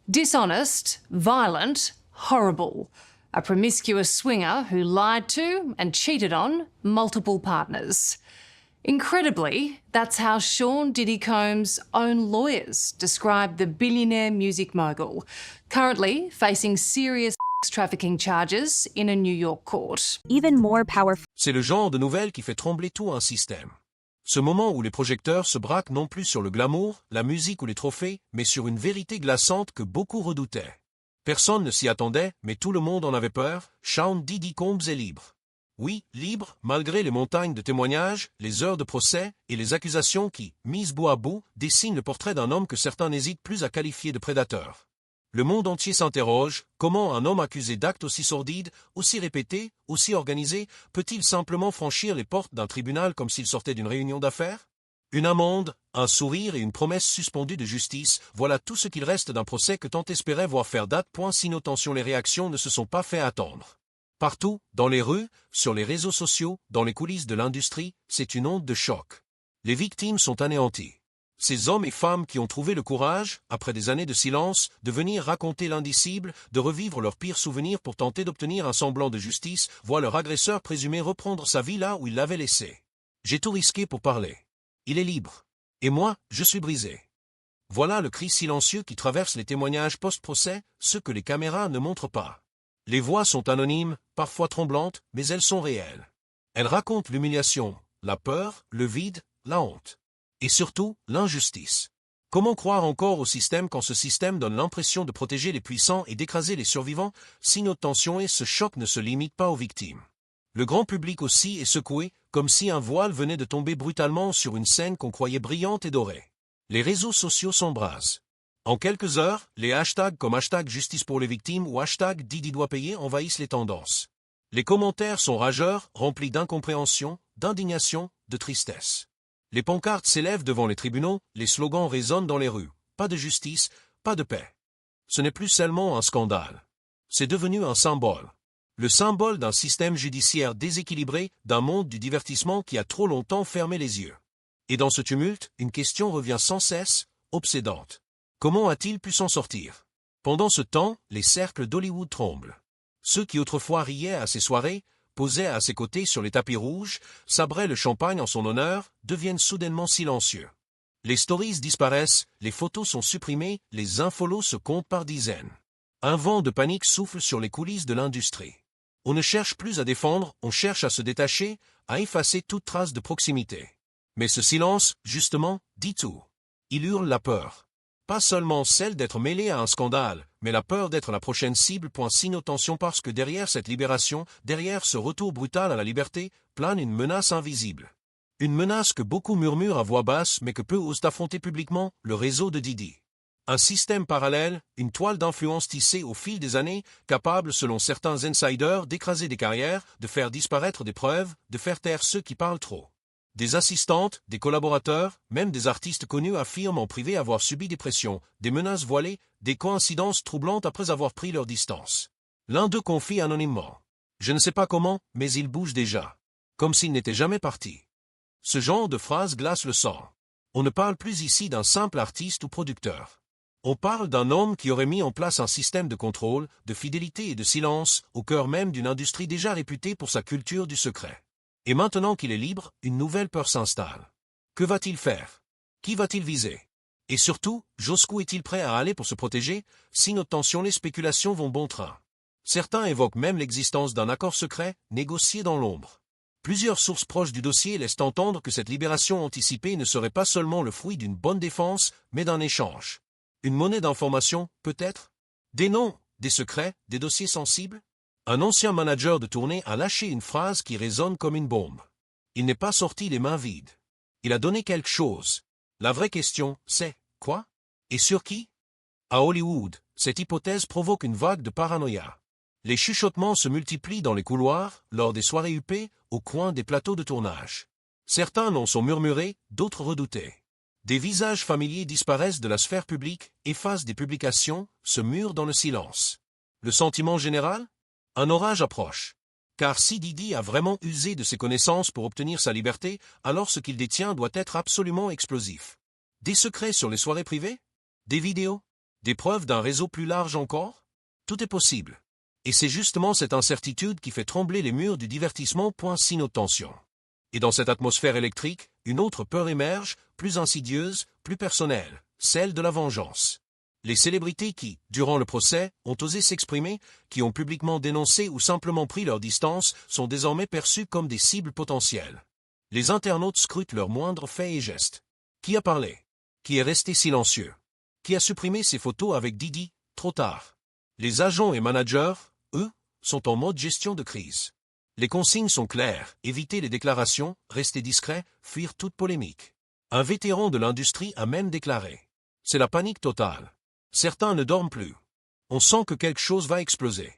Dishonest, violent, horrible. A promiscuous swinger who lied to and cheated on multiple partners. Incredibly, that's how Sean Diddy Combs' own lawyers described the billionaire music mogul, currently facing serious trafficking charges in a New York court. Even more powerful. C'est le genre de nouvelle qui fait trembler tout un système. Ce moment où les projecteurs se braquent non plus sur le glamour, la musique ou les trophées, mais sur une vérité glaçante que beaucoup redoutaient. Personne ne s'y attendait, mais tout le monde en avait peur, Sean Diddy Combs est libre. Oui, libre, malgré les montagnes de témoignages, les heures de procès et les accusations qui, mises bout à bout, dessinent le portrait d'un homme que certains n'hésitent plus à qualifier de prédateur. Le monde entier s'interroge, comment un homme accusé d'actes aussi sordides, aussi répétés, aussi organisés, peut-il simplement franchir les portes d'un tribunal comme s'il sortait d'une réunion d'affaires? Une amende, un sourire et une promesse suspendue de justice, voilà tout ce qu'il reste d'un procès que tant espérait voir faire date. Sinon tension, les réactions ne se sont pas fait attendre. Partout, dans les rues, sur les réseaux sociaux, dans les coulisses de l'industrie, c'est une onde de choc. Les victimes sont anéanties. Ces hommes et femmes qui ont trouvé le courage, après des années de silence, de venir raconter l'indicible, de revivre leurs pires souvenirs pour tenter d'obtenir un semblant de justice, voient leur agresseur présumé reprendre sa vie là où il l'avait laissée. J'ai tout risqué pour parler. Il est libre. Et moi, je suis brisé. Voilà le cri silencieux qui traverse les témoignages post-procès, ceux que les caméras ne montrent pas. Les voix sont anonymes, parfois tremblantes, mais elles sont réelles. Elles racontent l'humiliation, la peur, le vide, la honte. Et surtout, l'injustice. Comment croire encore au système quand ce système donne l'impression de protéger les puissants et d'écraser les survivants? Si notre tension et ce choc ne se limitent pas aux victimes. Le grand public aussi est secoué, comme si un voile venait de tomber brutalement sur une scène qu'on croyait brillante et dorée. Les réseaux sociaux s'embrasent. En quelques heures, les hashtags comme hashtag justice pour les victimes ou hashtag Diddy doit payer envahissent les tendances. Les commentaires sont rageurs, remplis d'incompréhension, d'indignation, de tristesse. Les pancartes s'élèvent devant les tribunaux, les slogans résonnent dans les rues. Pas de justice, pas de paix. Ce n'est plus seulement un scandale. C'est devenu un symbole. Le symbole d'un système judiciaire déséquilibré, d'un monde du divertissement qui a trop longtemps fermé les yeux. Et dans ce tumulte, une question revient sans cesse, obsédante. Comment a-t-il pu s'en sortir? Pendant ce temps, les cercles d'Hollywood tremblent. Ceux qui autrefois riaient à ses soirées, posaient à ses côtés sur les tapis rouges, sabraient le champagne en son honneur, deviennent soudainement silencieux. Les stories disparaissent, les photos sont supprimées, les infolos se comptent par dizaines. Un vent de panique souffle sur les coulisses de l'industrie. On ne cherche plus à défendre, on cherche à se détacher, à effacer toute trace de proximité. Mais ce silence, justement, dit tout. Il hurle la peur. Pas seulement celle d'être mêlé à un scandale, mais la peur d'être la prochaine cible. Signe tension parce que derrière cette libération, derrière ce retour brutal à la liberté, plane une menace invisible. Une menace que beaucoup murmurent à voix basse mais que peu osent affronter publiquement, le réseau de Diddy. Un système parallèle, une toile d'influence tissée au fil des années, capable selon certains insiders d'écraser des carrières, de faire disparaître des preuves, de faire taire ceux qui parlent trop. Des assistantes, des collaborateurs, même des artistes connus affirment en privé avoir subi des pressions, des menaces voilées, des coïncidences troublantes après avoir pris leur distance. L'un d'eux confie anonymement. Je ne sais pas comment, mais il bouge déjà. Comme s'il n'était jamais parti. Ce genre de phrase glace le sang. On ne parle plus ici d'un simple artiste ou producteur. On parle d'un homme qui aurait mis en place un système de contrôle, de fidélité et de silence, au cœur même d'une industrie déjà réputée pour sa culture du secret. Et maintenant qu'il est libre, une nouvelle peur s'installe. Que va-t-il faire? Qui va-t-il viser? Et surtout, jusqu'où est-il prêt à aller pour se protéger? Si notre tension, les spéculations vont bon train. Certains évoquent même l'existence d'un accord secret, négocié dans l'ombre. Plusieurs sources proches du dossier laissent entendre que cette libération anticipée ne serait pas seulement le fruit d'une bonne défense, mais d'un échange. Une monnaie d'information, peut-être? Des noms, des secrets, des dossiers sensibles? Un ancien manager de tournée a lâché une phrase qui résonne comme une bombe. Il n'est pas sorti les mains vides. Il a donné quelque chose. La vraie question, c'est quoi? Et sur qui? À Hollywood, cette hypothèse provoque une vague de paranoïa. Les chuchotements se multiplient dans les couloirs, lors des soirées huppées, au coin des plateaux de tournage. Certains noms sont murmurés, d'autres redoutés. Des visages familiers disparaissent de la sphère publique, effacent des publications, se murent dans le silence. Le sentiment général? Un orage approche. Car si Diddy a vraiment usé de ses connaissances pour obtenir sa liberté, alors ce qu'il détient doit être absolument explosif. Des secrets sur les soirées privées? Des vidéos? Des preuves d'un réseau plus large encore? Tout est possible. Et c'est justement cette incertitude qui fait trembler les murs du divertissement. Si nos tensions. Et dans cette atmosphère électrique, une autre peur émerge, plus insidieuse, plus personnelle, celle de la vengeance. Les célébrités qui, durant le procès, ont osé s'exprimer, qui ont publiquement dénoncé ou simplement pris leur distance, sont désormais perçues comme des cibles potentielles. Les internautes scrutent leurs moindres faits et gestes. Qui a parlé? Qui est resté silencieux? Qui a supprimé ses photos avec Didi, trop tard? Les agents et managers, eux, sont en mode gestion de crise. Les consignes sont claires, éviter les déclarations, rester discret, fuir toute polémique. Un vétéran de l'industrie a même déclaré. C'est la panique totale. Certains ne dorment plus. On sent que quelque chose va exploser.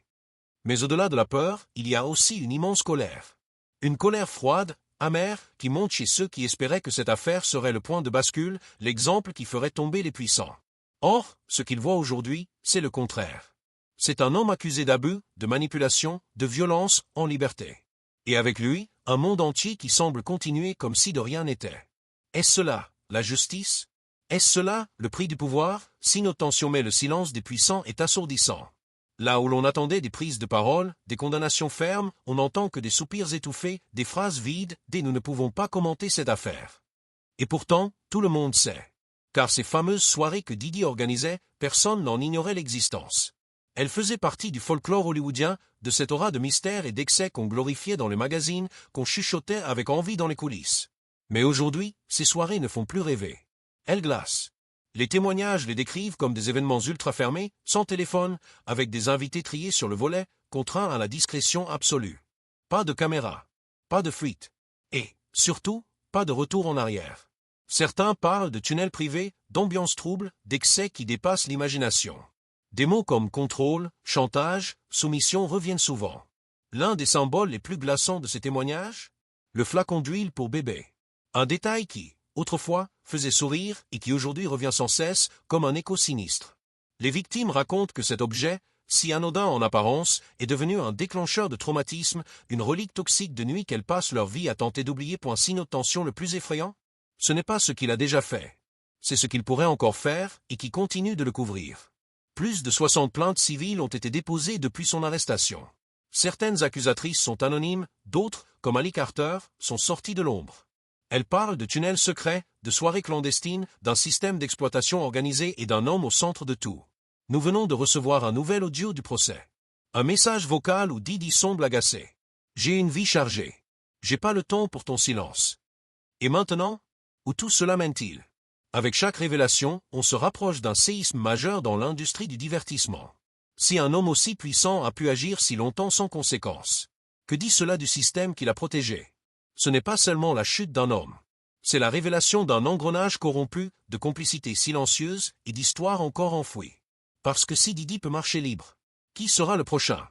Mais au-delà de la peur, il y a aussi une immense colère. Une colère froide, amère, qui monte chez ceux qui espéraient que cette affaire serait le point de bascule, l'exemple qui ferait tomber les puissants. Or, ce qu'ils voient aujourd'hui, c'est le contraire. C'est un homme accusé d'abus, de manipulation, de violence, en liberté. Et avec lui, un monde entier qui semble continuer comme si de rien n'était. Est-ce cela, la justice? Est-ce cela, le prix du pouvoir? Si notre tension met le silence des puissants est assourdissant. Là où l'on attendait des prises de parole, des condamnations fermes, on n'entend que des soupirs étouffés, des phrases vides, des « nous ne pouvons pas commenter cette affaire ». Et pourtant, tout le monde sait. Car ces fameuses soirées que Didi organisait, personne n'en ignorait l'existence. Elles faisaient partie du folklore hollywoodien, de cette aura de mystère et d'excès qu'on glorifiait dans les magazines, qu'on chuchotait avec envie dans les coulisses. Mais aujourd'hui, ces soirées ne font plus rêver. Elles glacent. Les témoignages les décrivent comme des événements ultra fermés, sans téléphone, avec des invités triés sur le volet, contraints à la discrétion absolue. Pas de caméra. Pas de fuite. Et, surtout, pas de retour en arrière. Certains parlent de tunnels privés, d'ambiance trouble, d'excès qui dépassent l'imagination. Des mots comme contrôle, chantage, soumission reviennent souvent. L'un des symboles les plus glaçants de ces témoignages? Le flacon d'huile pour bébé. Un détail qui, autrefois, faisait sourire et qui aujourd'hui revient sans cesse comme un écho sinistre. Les victimes racontent que cet objet, si anodin en apparence, est devenu un déclencheur de traumatisme, une relique toxique de nuit qu'elles passent leur vie à tenter d'oublier. Si notre tension le plus effrayant? Ce n'est pas ce qu'il a déjà fait. C'est ce qu'il pourrait encore faire et qui continue de le couvrir. Plus de 60 plaintes civiles ont été déposées depuis son arrestation. Certaines accusatrices sont anonymes, d'autres, comme Ali Carter, sont sorties de l'ombre. Elles parlent de tunnels secrets, de soirées clandestines, d'un système d'exploitation organisé et d'un homme au centre de tout. Nous venons de recevoir un nouvel audio du procès. Un message vocal où Didi semble agacé. J'ai une vie chargée. J'ai pas le temps pour ton silence. Et maintenant? Où tout cela mène-t-il? Avec chaque révélation, on se rapproche d'un séisme majeur dans l'industrie du divertissement. Si un homme aussi puissant a pu agir si longtemps sans conséquence, que dit cela du système qui l'a protégé? Ce n'est pas seulement la chute d'un homme. C'est la révélation d'un engrenage corrompu, de complicités silencieuses et d'histoires encore enfouies. Parce que si Didi peut marcher libre, qui sera le prochain?